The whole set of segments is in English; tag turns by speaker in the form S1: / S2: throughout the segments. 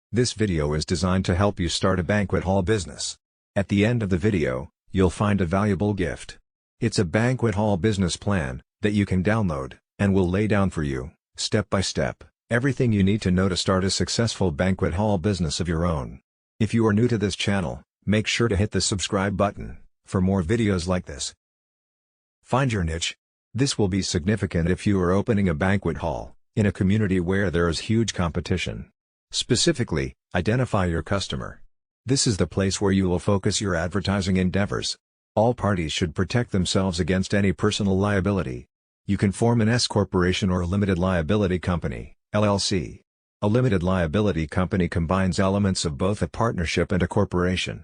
S1: This video is designed to help you start a banquet hall business. At the end of the video, you'll find a valuable gift. It's a banquet hall business plan that you can download, and we'll lay down for you, step by step, everything you need to know to start a successful banquet hall business of your own. If you are new to this channel, make sure to hit the subscribe button for more videos like this. Find your niche. This will be significant if you are opening a banquet hall in a community where there is huge competition. Specifically, identify your customer. This is the place where you will focus your advertising endeavors. All parties should protect themselves against any personal liability. You can form an S corporation or a limited liability company, LLC. A limited liability company combines elements of both a partnership and a corporation.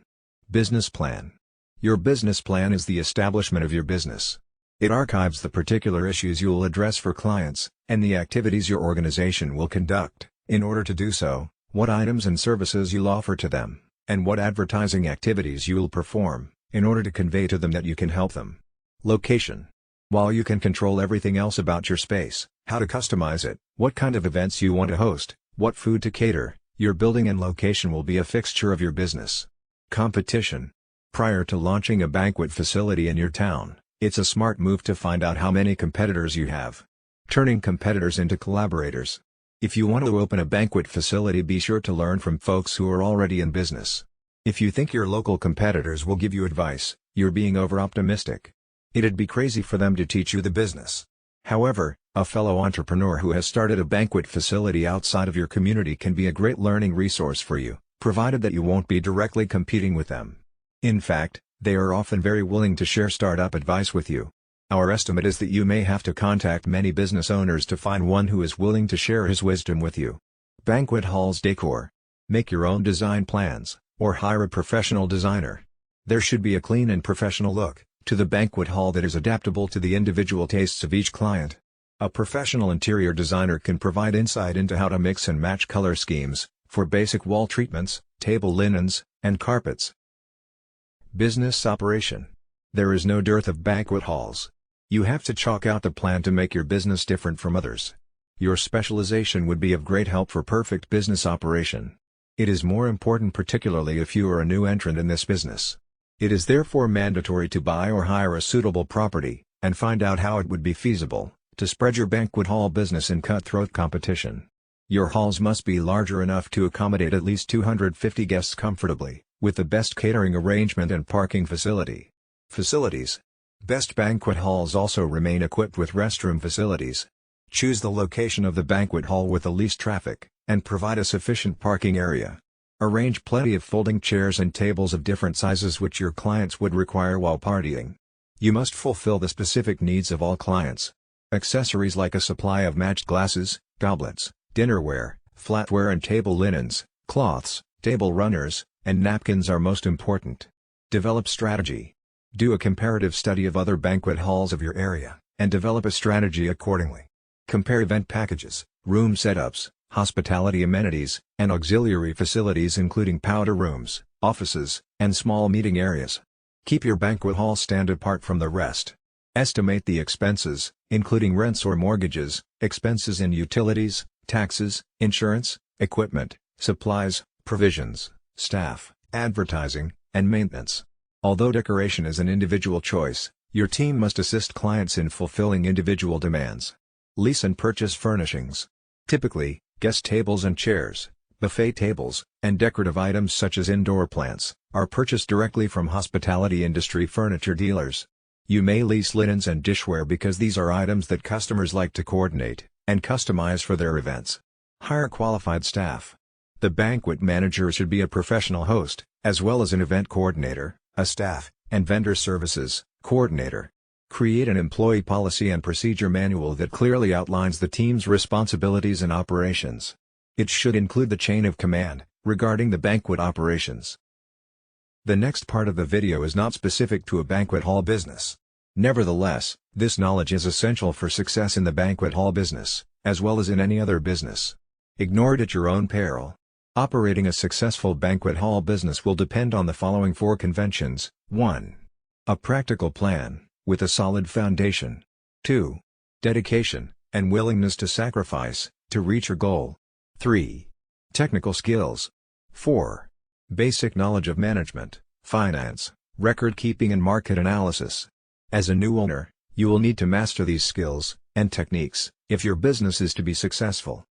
S1: Business plan. Your business plan is the establishment of your business. It archives the particular issues you will address for clients, and the activities your organization will conduct, in order to do so, what items and services you'll offer to them, and what advertising activities you will perform, in order to convey to them that you can help them. Location. While you can control everything else about your space, how to customize it, what kind of events you want to host, what food to cater, your building and location will be a fixture of your business. Competition. Prior to launching a banquet facility in your town, it's a smart move to find out how many competitors you have. Turning competitors into collaborators. If you want to open a banquet facility, be sure to learn from folks who are already in business. If you think your local competitors will give you advice, you're being over-optimistic. It'd be crazy for them to teach you the business. However, a fellow entrepreneur who has started a banquet facility outside of your community can be a great learning resource for you, provided that you won't be directly competing with them. In fact, they are often very willing to share startup advice with you. Our estimate is that you may have to contact many business owners to find one who is willing to share his wisdom with you. Banquet halls decor. Make your own design plans, or hire a professional designer. There should be a clean and professional look to the banquet hall that is adaptable to the individual tastes of each client. A professional interior designer can provide insight into how to mix and match color schemes for basic wall treatments, table linens, and carpets. Business operation. There is no dearth of banquet halls. You have to chalk out the plan to make your business different from others. Your specialization would be of great help for perfect business operation. It is more important, particularly if you are a new entrant in this business. It is therefore mandatory to buy or hire a suitable property, and find out how it would be feasible to spread your banquet hall business in cutthroat competition. Your halls must be larger enough to accommodate at least 250 guests comfortably, with the best catering arrangement and parking facility. Facilities. Best banquet halls also remain equipped with restroom facilities. Choose the location of the banquet hall with the least traffic, and provide a sufficient parking area. Arrange plenty of folding chairs and tables of different sizes which your clients would require while partying. You must fulfill the specific needs of all clients. Accessories like a supply of matched glasses, goblets, dinnerware, flatware and table linens, cloths, table runners, and napkins are most important. Develop strategy. Do a comparative study of other banquet halls of your area, and develop a strategy accordingly. Compare event packages, room setups, hospitality amenities, and auxiliary facilities including powder rooms, offices, and small meeting areas. Keep your banquet hall stand apart from the rest. Estimate the expenses, including rents or mortgages, expenses in utilities, taxes, insurance, equipment, supplies, provisions, staff, advertising, and maintenance. Although decoration is an individual choice, your team must assist clients in fulfilling individual demands. Lease and purchase furnishings. Typically, guest tables and chairs, buffet tables, and decorative items such as indoor plants, are purchased directly from hospitality industry furniture dealers. You may lease linens and dishware because these are items that customers like to coordinate and customize for their events. Hire qualified staff. The banquet manager should be a professional host, as well as an event coordinator, a staff and vendor services coordinator. Create an employee policy and procedure manual that clearly outlines the team's responsibilities and operations. It should include the chain of command regarding the banquet operations. The next part of the video is not specific to a banquet hall business. Nevertheless, this knowledge is essential for success in the banquet hall business, as well as in any other business. Ignore it at your own peril. Operating a successful banquet hall business will depend on the following 4 conventions. 1. A practical plan, with a solid foundation. 2. Dedication, and willingness to sacrifice, to reach your goal. 3. Technical skills. 4. Basic knowledge of management, finance, record keeping and market analysis. As a new owner, you will need to master these skills and techniques if your business is to be successful.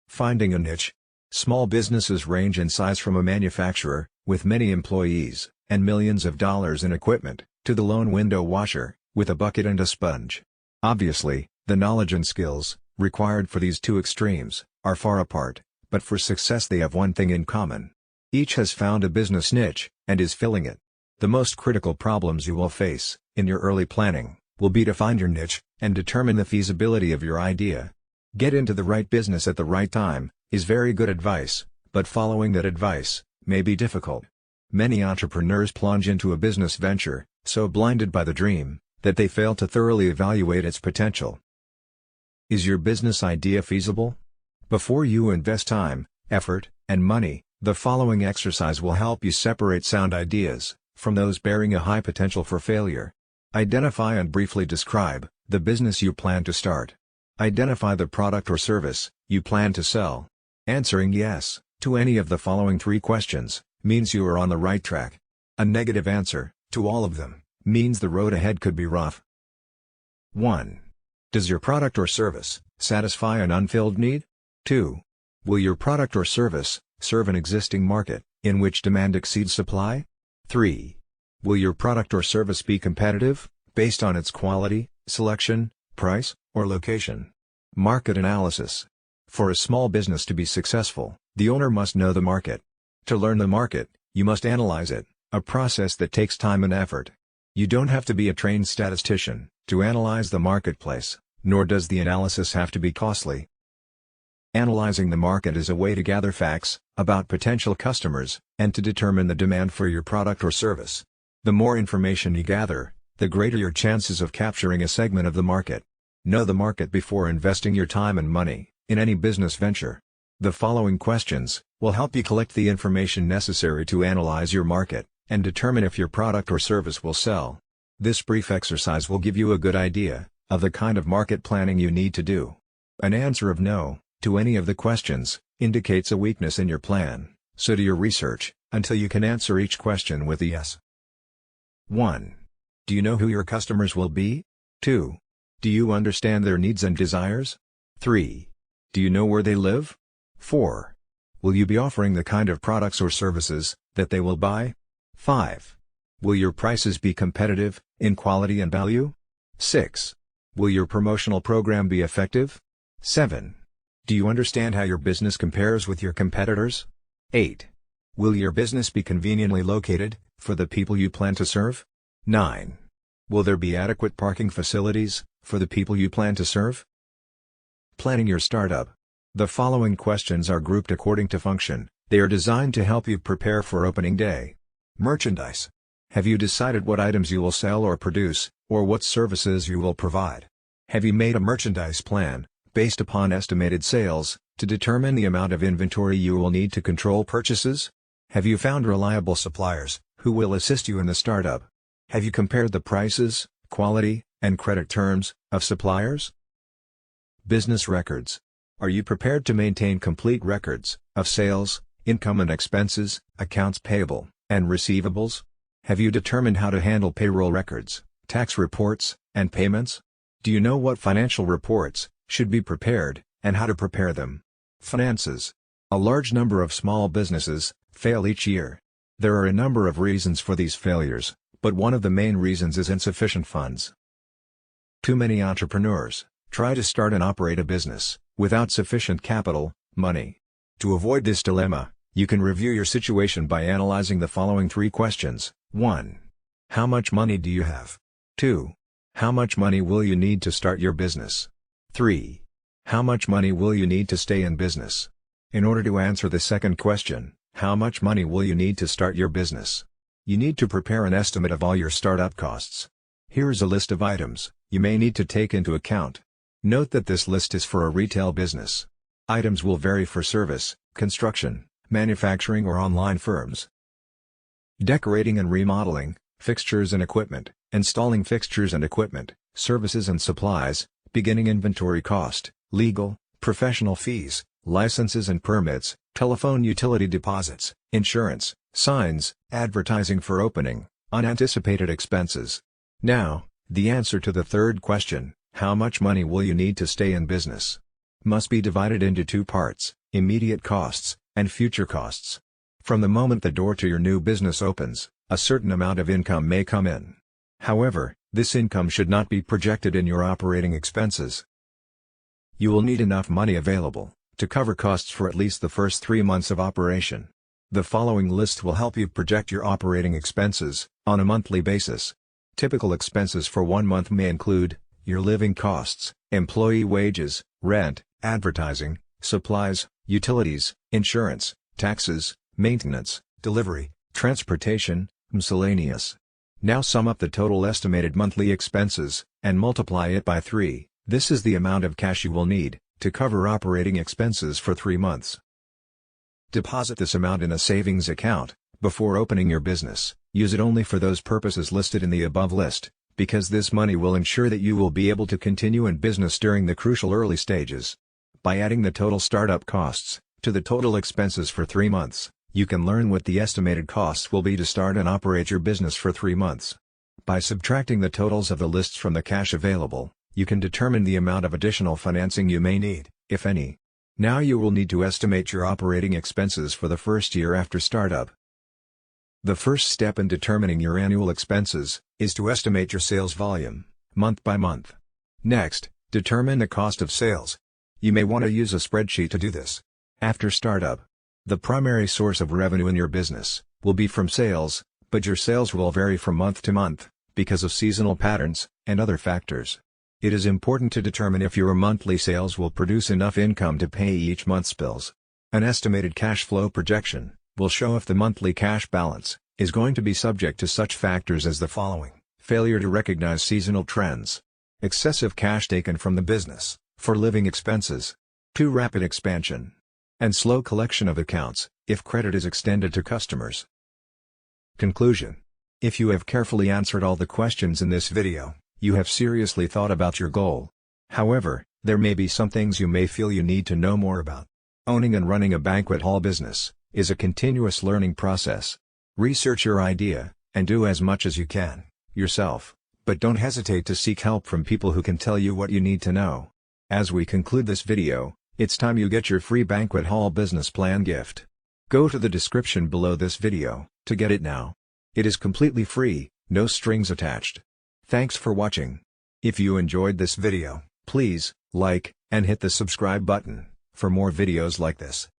S1: Finding a niche. Small businesses range in size from a manufacturer, with many employees, and millions of dollars in equipment, to the lone window washer, with a bucket and a sponge. Obviously, the knowledge and skills required for these two extremes are far apart, but for success they have one thing in common. Each has found a business niche, and is filling it. The most critical problems you will face, in your early planning, will be to find your niche, and determine the feasibility of your idea. Get into the right business at the right time, is very good advice, but following that advice may be difficult. Many entrepreneurs plunge into a business venture, so blinded by the dream, that they fail to thoroughly evaluate its potential. Is your business idea feasible? Before you invest time, effort, and money, the following exercise will help you separate sound ideas from those bearing a high potential for failure. Identify and briefly describe the business you plan to start. Identify the product or service you plan to sell. Answering yes to any of the following 3 questions means you are on the right track. A negative answer to all of them means the road ahead could be rough. 1. Does your product or service satisfy an unfilled need? 2. Will your product or service serve an existing market in which demand exceeds supply? 3. Will your product or service be competitive based on its quality, selection, price, or location? Market analysis. For a small business to be successful, the owner must know the market. To learn the market, you must analyze it, a process that takes time and effort. You don't have to be a trained statistician to analyze the marketplace, nor does the analysis have to be costly. Analyzing the market is a way to gather facts about potential customers, and to determine the demand for your product or service. The more information you gather, the greater your chances of capturing a segment of the market. Know the market before investing your time and money in any business venture. The following questions will help you collect the information necessary to analyze your market, and determine if your product or service will sell. This brief exercise will give you a good idea of the kind of market planning you need to do. An answer of no to any of the questions indicates a weakness in your plan, so do your research until you can answer each question with a yes. 1. Do you know who your customers will be? 2. Do you understand their needs and desires? 3. Do you know where they live? 4. Will you be offering the kind of products or services that they will buy? 5. Will your prices be competitive in quality and value? 6. Will your promotional program be effective? 7. Do you understand how your business compares with your competitors? 8. Will your business be conveniently located for the people you plan to serve? 9. Will there be adequate parking facilities for the people you plan to serve? Planning your startup. The following questions are grouped according to function. They are designed to help you prepare for opening day. Merchandise. Have you decided what items you will sell or produce, or what services you will provide? Have you made a merchandise plan, based upon estimated sales, to determine the amount of inventory you will need to control purchases? Have you found reliable suppliers, who will assist you in the startup? Have you compared the prices, quality, and credit terms of suppliers? Business records. Are you prepared to maintain complete records of sales, income and expenses, accounts payable, and receivables? Have you determined how to handle payroll records, tax reports, and payments? Do you know what financial reports should be prepared, and how to prepare them? Finances. A large number of small businesses fail each year. There are a number of reasons for these failures, but one of the main reasons is insufficient funds. Too many entrepreneurs try to start and operate a business without sufficient capital, money. To avoid this dilemma, you can review your situation by analyzing the following 3 questions. 1. How much money do you have? 2. How much money will you need to start your business? 3. How much money will you need to stay in business? In order to answer the second question, how much money will you need to start your business? You need to prepare an estimate of all your startup costs. Here's a list of items you may need to take into account. Note that this list is for a retail business. Items will vary for service, construction, manufacturing or online firms. Decorating and remodeling, fixtures and equipment, installing fixtures and equipment, services and supplies, beginning inventory cost, legal, professional fees, licenses and permits, telephone utility deposits, insurance, signs, advertising for opening, unanticipated expenses. Now, the answer to the third question, how much money will you need to stay in business? Must be divided into two parts, immediate costs, and future costs. From the moment the door to your new business opens, a certain amount of income may come in. However, this income should not be projected in your operating expenses. You will need enough money available to cover costs for at least the first 3 months of operation. The following list will help you project your operating expenses on a monthly basis. Typical expenses for 1 month may include your living costs, employee wages, rent, advertising, supplies, utilities, insurance, taxes, maintenance, delivery, transportation, miscellaneous. Now sum up the total estimated monthly expenses and multiply it by 3. This is the amount of cash you will need to cover operating expenses for 3 months. Deposit this amount in a savings account before opening your business. Use it only for those purposes listed in the above list, because this money will ensure that you will be able to continue in business during the crucial early stages. By adding the total startup costs to the total expenses for 3 months, you can learn what the estimated costs will be to start and operate your business for 3 months. By subtracting the totals of the lists from the cash available, you can determine the amount of additional financing you may need, if any. Now you will need to estimate your operating expenses for the first year after startup. The first step in determining your annual expenses is to estimate your sales volume, month by month. Next, determine the cost of sales. You may want to use a spreadsheet to do this. After startup, the primary source of revenue in your business will be from sales, but your sales will vary from month to month because of seasonal patterns and other factors. It is important to determine if your monthly sales will produce enough income to pay each month's bills. An estimated cash flow projection will show if the monthly cash balance is going to be subject to such factors as the following: failure to recognize seasonal trends, excessive cash taken from the business for living expenses, too rapid expansion, and slow collection of accounts if credit is extended to customers. Conclusion: if you have carefully answered all the questions in this video, you have seriously thought about your goal. However, there may be some things you may feel you need to know more about. Owning and running a banquet hall business is a continuous learning process. Research your idea, and do as much as you can, yourself, but don't hesitate to seek help from people who can tell you what you need to know. As we conclude this video, it's time you get your free banquet hall business plan gift. Go to the description below this video to get it now. It is completely free, no strings attached. Thanks for watching. If you enjoyed this video, please like and hit the subscribe button for more videos like this.